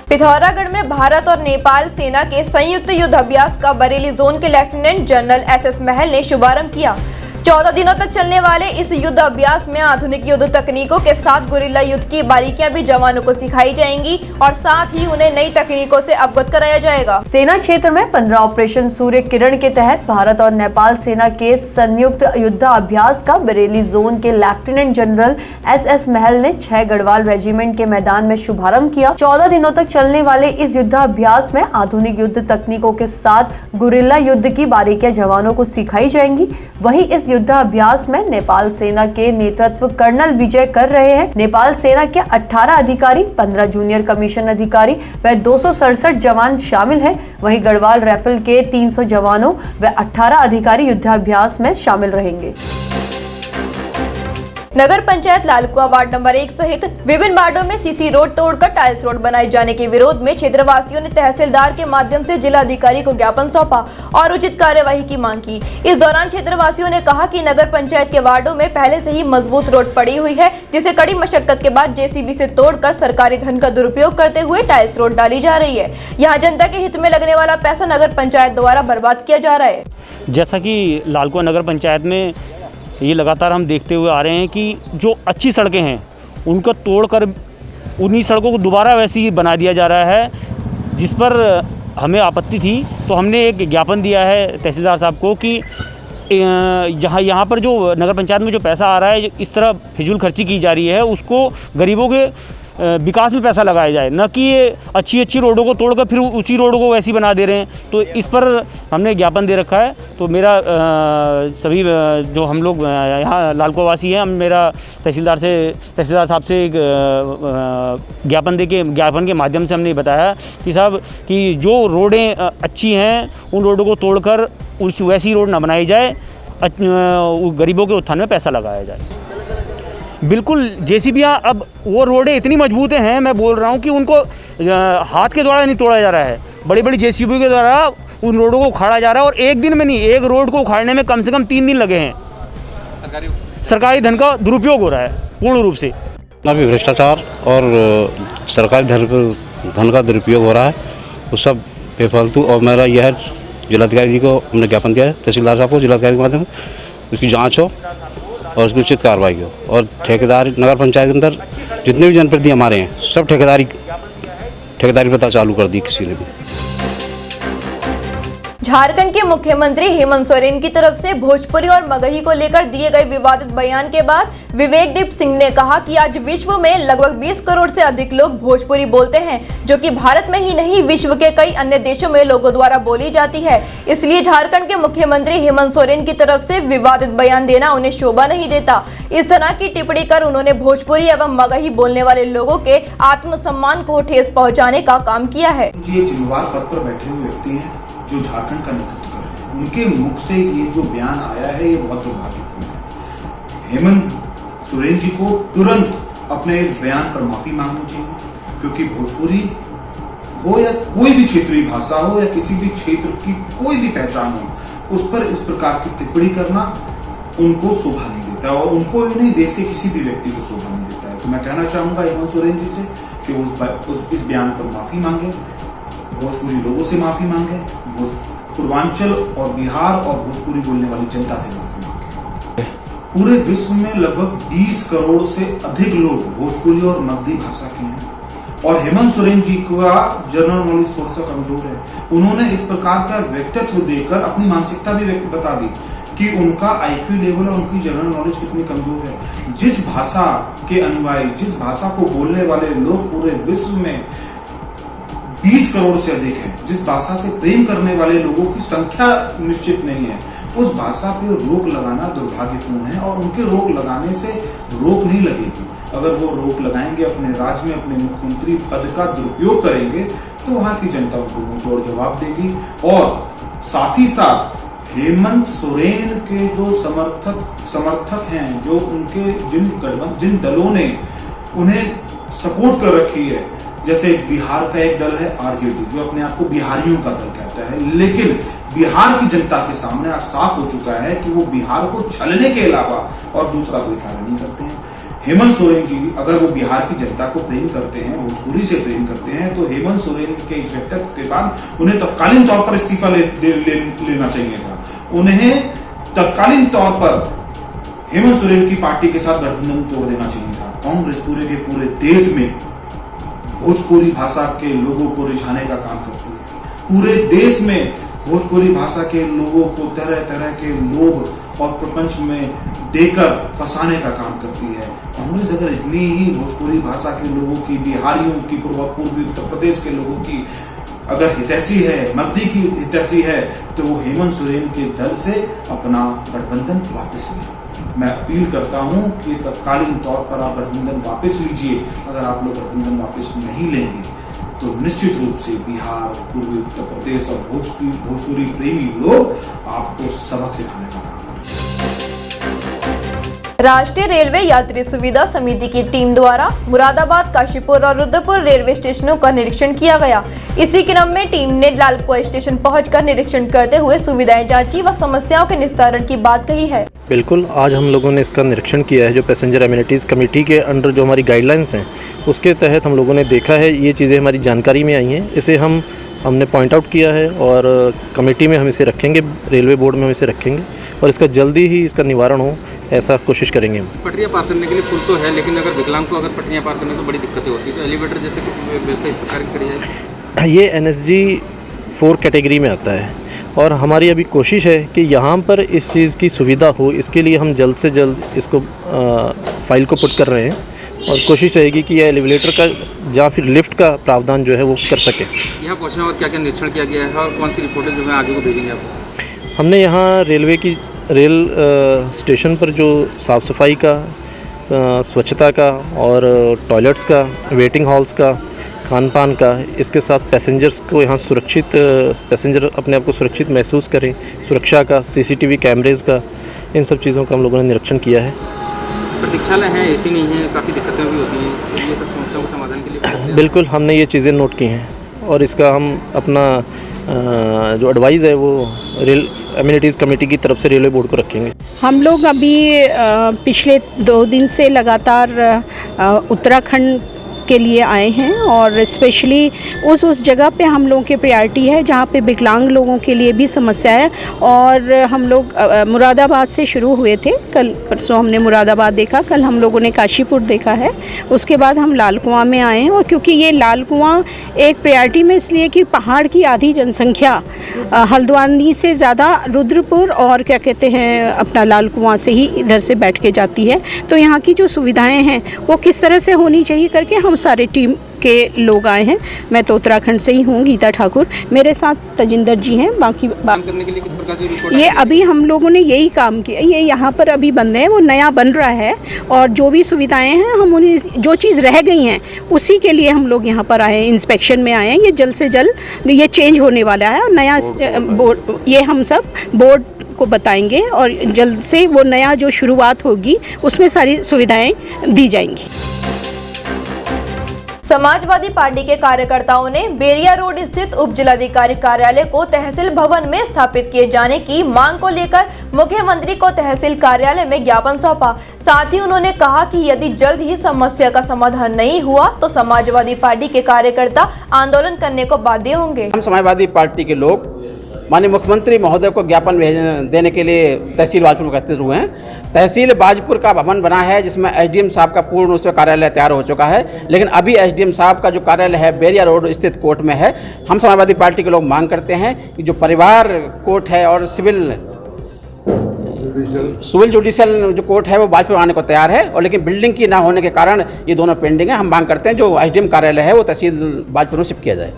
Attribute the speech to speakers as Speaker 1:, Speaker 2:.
Speaker 1: पिथौरागढ़ में भारत और नेपाल सेना के संयुक्त युद्ध अभ्यास का बरेली जोन के लेफ्टिनेंट जनरल एसएस महल ने शुभारंभ किया। 14 दिनों तक चलने वाले इस युद्ध अभ्यास में आधुनिक युद्ध तकनीकों के साथ गुरिल्ला युद्ध की बारीकियां भी जवानों को सिखाई जाएंगी और साथ ही उन्हें नई तकनीकों से अवगत कराया जाएगा।
Speaker 2: सेना क्षेत्र में 15 ऑपरेशन सूर्य किरण के तहत भारत और नेपाल सेना के संयुक्त युद्ध अभ्यास का बरेली जोन के लेफ्टिनेंट जनरल एसएस महल ने 6 गढ़वाल रेजिमेंट के मैदान में शुभारंभ किया। 14 दिनों तक चलने वाले इस युद्धाभ्यास में आधुनिक युद्ध तकनीकों के साथ गुरिल्ला युद्ध की बारीकियां जवानों को सिखाई जाएंगी। वहीं इस युद्धाभ्यास में नेपाल सेना के नेतृत्व कर्नल विजय कर रहे हैं। नेपाल सेना के 18 अधिकारी, 15 जूनियर कमीशन अधिकारी व 267 जवान शामिल हैं। वहीं गढ़वाल राइफल के 300 जवानों व 18 अधिकारी युद्धाभ्यास में शामिल रहेंगे।
Speaker 1: नगर पंचायत लालकुआ वार्ड नंबर 1 सहित विभिन्न वार्डों में सीसी रोड तोड़कर टाइल्स रोड बनाए जाने के विरोध में क्षेत्रवासियों ने तहसीलदार के माध्यम से जिला अधिकारी को ज्ञापन सौंपा और उचित कार्यवाही की मांग की। इस दौरान क्षेत्रवासियों ने कहा कि नगर पंचायत के वार्डों में पहले से ही मजबूत रोड पड़ी हुई है, जिसे कड़ी मशक्कत के बाद जेसीबी से तोड़कर सरकारी धन का दुरुपयोग करते हुए टाइल्स रोड डाली जा रही है। यहाँ जनता के हित में लगने वाला पैसा नगर पंचायत द्वारा बर्बाद किया जा रहा है।
Speaker 3: जैसा कि लालकुआ नगर पंचायत में ये लगातार हम देखते हुए आ रहे हैं कि जो अच्छी सड़कें हैं उनको तोड़कर उन्हीं सड़कों को दोबारा वैसी ही बना दिया जा रहा है, जिस पर हमें आपत्ति थी। तो हमने एक ज्ञापन दिया है तहसीलदार साहब को कि यहाँ पर जो नगर पंचायत में जो पैसा आ रहा है, इस तरह फिजूल खर्ची की जा रही है, उसको गरीबों के विकास में पैसा लगाया जाए, न कि ये अच्छी रोडों को तोड़कर फिर उसी रोडों को वैसी बना दे रहे हैं। तो इस पर हमने ज्ञापन दे रखा है। तो मेरा सभी जो हम लोग यहाँ लालकुआ वासी हैं, मेरा तहसीलदार साहब से एक ज्ञापन के माध्यम से हमने बताया कि साहब कि जो रोडें अच्छी हैं उन रोडों को तोड़कर वैसी रोड ना बनाई जाए, गरीबों के उत्थान में पैसा लगाया जाए। बिल्कुल, जेसीबियाँ अब वो रोडें इतनी मजबूत हैं, मैं बोल रहा हूँ कि उनको हाथ के द्वारा नहीं तोड़ा जा रहा है, बड़ी बड़ी जेसीबी के द्वारा उन रोडों को उखाड़ा जा रहा है। और एक दिन में नहीं, एक रोड को उखाड़ने में कम से कम 3 दिन लगे हैं। सरकारी धन का दुरुपयोग हो रहा है पूर्ण रूप से।
Speaker 4: अभी भ्रष्टाचार और सरकारी धन का दुरुपयोग हो रहा है, वो सब बेफालतू। और मेरा यह है जिलाधिकारी जी को हमने ज्ञापन दिया है, तहसीलदार साहब को, जिलाधिकारी के माध्यम से उसकी जाँच हो और उसकी उचित कार्रवाई हो। और ठेकेदार नगर पंचायत के अंदर जितने भी जनप्रतिनिधि हमारे हैं, सब ठेकेदारी प्रथा चालू कर दी किसी ने भी।
Speaker 1: झारखंड के मुख्यमंत्री हेमंत सोरेन की तरफ से भोजपुरी और मगही को लेकर दिए गए विवादित बयान के बाद विवेकदीप सिंह ने कहा कि आज विश्व में लगभग 20 करोड़ से अधिक लोग भोजपुरी बोलते हैं, जो कि भारत में ही नहीं विश्व के कई अन्य देशों में लोगों द्वारा बोली जाती है। इसलिए झारखंड के मुख्यमंत्री हेमंत सोरेन की तरफ से विवादित बयान देना उन्हें शोभा नहीं देता। इस तरह की टिप्पणी कर उन्होंने भोजपुरी एवं मगही बोलने वाले लोगों के आत्मसम्मान को ठेस पहुँचाने का काम किया है।
Speaker 5: ये जिम्मेवार पद पर बैठे हुए व्यक्ति हैं जो झारखंड का नेतृत्व कर रहे हैं, उनके मुख से ये जो बयान आया है ये बहुत दुर्भाग्यपूर्ण है। हेमंत सोरेन जी को तुरंत अपने इस बयान पर माफी मांगनी चाहिए, क्योंकि भोजपुरी हो या कोई भी क्षेत्रीय भाषा हो या किसी भी क्षेत्र की कोई भी पहचान हो, उस पर इस प्रकार की टिप्पणी करना उनको शोभा नहीं देता और उनको ही नहीं, देश के किसी भी व्यक्ति को शोभा नहीं देता है। तो मैं कहना चाहूंगा हेमंत सोरेन जी से कि वो इस बयान पर माफी मांगे, भोजपुरी लोगों से माफी मांगे, पूर्वांचल और बिहार और भोजपुरी बोलने वाली जनता से माफी मांगे। पूरे विश्व में लगभग 20 करोड़ से अधिक लोग भोजपुरी और मगधी भाषा के हैं और हेमंत सोरेन जी का जनरल नॉलेज थोड़ा सा कमजोर है। उन्होंने इस प्रकार का व्यक्तित्व देकर अपनी मानसिकता भी बता दी कि उनका आईक्यू लेवल और उनकी जनरल नॉलेज कितनी कमजोर है। जिस भाषा के अनुयायी, जिस भाषा को बोलने वाले लोग पूरे विश्व में 20 करोड़ से अधिक है, जिस भाषा से प्रेम करने वाले लोगों की संख्या निश्चित नहीं है, उस भाषा पर रोक लगाना दुर्भाग्यपूर्ण है और उनके रोक लगाने से रोक नहीं लगेगी। अगर वो रोक लगाएंगे, अपने राज्य में अपने मुख्यमंत्री पद का दुरुपयोग करेंगे, तो वहां की जनता उनको मुंहतोड़ जवाब देगी। और साथ ही साथ हेमंत सोरेन के जो समर्थक हैं, जो उनके जिन दलों ने उन्हें सपोर्ट कर रखी है, जैसे बिहार का एक दल है आरजेडी, जो अपने आप को बिहारियों का दल कहता है, लेकिन बिहार की जनता के सामने आज साफ हो चुका है कि वो बिहार को छलने के अलावा और दूसरा कोई कार्य नहीं करते हैं। हेमंत सोरेन जी अगर वो बिहार की जनता को प्रेम करते हैं, भोजपुरी से प्रेम करते हैं, तो हेमंत सोरेन के इस व्यक्तित्व के बाद उन्हें तत्कालीन तौर पर इस्तीफा लेना चाहिए था। उन्हें तत्कालीन तौर पर हेमंत सोरेन की पार्टी के साथ गठबंधन तोड़ देना चाहिए था। कांग्रेस पूरे के पूरे देश में भोजपुरी भाषा के लोगों को रिझाने का काम करती है। पूरे देश में भोजपुरी भाषा के लोगों को तरह तरह के लोभ और प्रपंच में देकर फंसाने का काम करती है। कांग्रेस अगर इतनी ही भोजपुरी भाषा के लोगों की, बिहारियों की, पूर्वी उत्तर प्रदेश के लोगों की अगर हितैषी है, मगधी की हितैषी है, तो वो हेमंत सोरेन के दल से अपना गठबंधन वापस ले। मैं अपील करता हूं कि तत्कालीन तौर पर आप गठबंधन वापस लीजिए। अगर आप लोग गठबंधन वापस नहीं लेंगे तो निश्चित रूप से बिहार, पूर्वी उत्तर प्रदेश और भोजपुरी प्रेमी लोग आपको सबक सिखाने का काम करेंगे।
Speaker 1: राष्ट्रीय रेलवे यात्री सुविधा समिति की टीम द्वारा मुरादाबाद, काशीपुर और रुद्रपुर रेलवे स्टेशनों का निरीक्षण किया गया। इसी क्रम में टीम ने लालकुआ स्टेशन पहुंचकर निरीक्षण करते हुए सुविधाएं जांची व समस्याओं के निस्तारण की बात कही है।
Speaker 6: बिल्कुल, आज हम लोगों ने इसका निरीक्षण किया है। जो पैसेंजर एमिनिटीज़ कमेटी के अंडर जो हमारी गाइडलाइंस हैं उसके तहत हम लोगों ने देखा है, ये चीज़ें हमारी जानकारी में आई हैं। इसे हमने पॉइंट आउट किया है और कमेटी में हम इसे रखेंगे, रेलवे बोर्ड में हम इसे रखेंगे और इसका जल्दी ही इसका निवारण हो, ऐसा कोशिश करेंगे हम।
Speaker 7: पटरियाँ पार करने के लिए पुल तो है, लेकिन अगर विकलांग को अगर पटरियाँ पार करने में बड़ी दिक्कतें होती है, तो एलिवेटर जैसे कुछ व्यवस्था इस प्रकार की करी जाएगी।
Speaker 6: ये NSG 4 कैटेगरी में आता है और हमारी अभी कोशिश है कि यहाँ पर इस चीज़ की सुविधा हो। इसके लिए हम जल्द से जल्द इसको फाइल को पुट कर रहे हैं और कोशिश रहेगी कि यह एलिवेटर का या फिर लिफ्ट का प्रावधान जो है वो कर सके।
Speaker 7: यहाँ पहुँचने और क्या क्या निरीक्षण किया गया है और कौन सी रिपोर्टें जो है आगे को भेजेंगे आपको?
Speaker 6: हमने यहाँ रेलवे की रेल स्टेशन पर जो साफ़ सफाई का, स्वच्छता का और टॉयलेट्स का, वेटिंग हॉल्स का, खान पान का, इसके साथ पैसेंजर्स को यहाँ सुरक्षित, पैसेंजर अपने आप को सुरक्षित महसूस करें, सुरक्षा का, CCTV कैमरेज़ का, इन सब चीज़ों का हम लोगों ने निरीक्षण किया है।
Speaker 7: प्रतीक्षालय हैं, AC नहीं है, काफ़ी दिक्कतें भी होती हैं, तो ये सब समस्याओं के समाधान के लिए
Speaker 6: बिल्कुल हमने ये चीज़ें नोट की हैं और इसका हम अपना जो एडवाइस है वो रेल एमिनिटीज़ कमेटी की तरफ से रेलवे बोर्ड को रखेंगे।
Speaker 8: हम लोग अभी पिछले 2 दिन से लगातार उत्तराखंड के लिए आए हैं और स्पेशली उस जगह पे हम लोगों की प्रायोरिटी है जहाँ पे विकलांग लोगों के लिए भी समस्या है। और हम लोग मुरादाबाद से शुरू हुए थे, कल परसों हमने मुरादाबाद देखा, कल हम लोगों ने काशीपुर देखा है, उसके बाद हम लालकुआं में आए हैं। और क्योंकि ये लालकुआं एक प्रायोरिटी में इसलिए कि पहाड़ की आधी जनसंख्या हल्द्वानी से ज़्यादा रुद्रपुर और क्या कहते हैं अपना लालकुआं से ही इधर से बैठ के जाती है। तो यहाँ की जो सुविधाएँ हैं वो किस तरह से होनी चाहिए करके हम सारे टीम के लोग आए हैं। मैं तो उत्तराखंड से ही हूँ, गीता ठाकुर, मेरे साथ तजिंदर जी हैं। बाकी
Speaker 7: काम करने के लिए किस प्रकार से रिपोर्ट?
Speaker 8: ये अभी हम लोगों ने यही काम किया, ये यहाँ पर अभी बंद है, वो नया बन रहा है और जो भी सुविधाएं हैं हम उन्हें, जो चीज़ रह गई हैं उसी के लिए हम लोग यहाँ पर आए हैं, इंस्पेक्शन में आए हैं। ये जल्द से जल्द ये चेंज होने वाला है और नया बोर्ड, ये हम सब बोर्ड को बताएंगे और जल्द से वो नया जो शुरुआत होगी उसमें सारी सुविधाएं दी जाएंगी।
Speaker 1: समाजवादी पार्टी के कार्यकर्ताओं ने बेरिया रोड स्थित उप जिलाधिकारी कार्यालय को तहसील भवन में स्थापित किए जाने की मांग को लेकर मुख्यमंत्री को तहसील कार्यालय में ज्ञापन सौंपा। साथ ही उन्होंने कहा कि यदि जल्द ही समस्या का समाधान नहीं हुआ तो समाजवादी पार्टी के कार्यकर्ता आंदोलन करने को बाध्य होंगे।
Speaker 9: हम समाजवादी पार्टी के लोग माननीय मुख्यमंत्री महोदय को ज्ञापन देने के लिए तहसील बाजपुर में उपस्थित हुए हैं। तहसील बाजपुर का भवन बना है जिसमें SDM साहब का पूर्ण उसका कार्यालय तैयार हो चुका है, लेकिन अभी SDM साहब का जो कार्यालय है बेरिया रोड स्थित कोर्ट में है। हम समाजवादी पार्टी के लोग मांग करते हैं कि जो परिवार कोर्ट है और सिविल जुडिशियल जो कोर्ट है वो बाजपुर आने को तैयार है, और लेकिन बिल्डिंग की ना होने के कारण ये दोनों पेंडिंग है। हम मांग करते हैं जो SDM कार्यालय है वो तहसील बाजपुर में शिफ्ट किया जाए।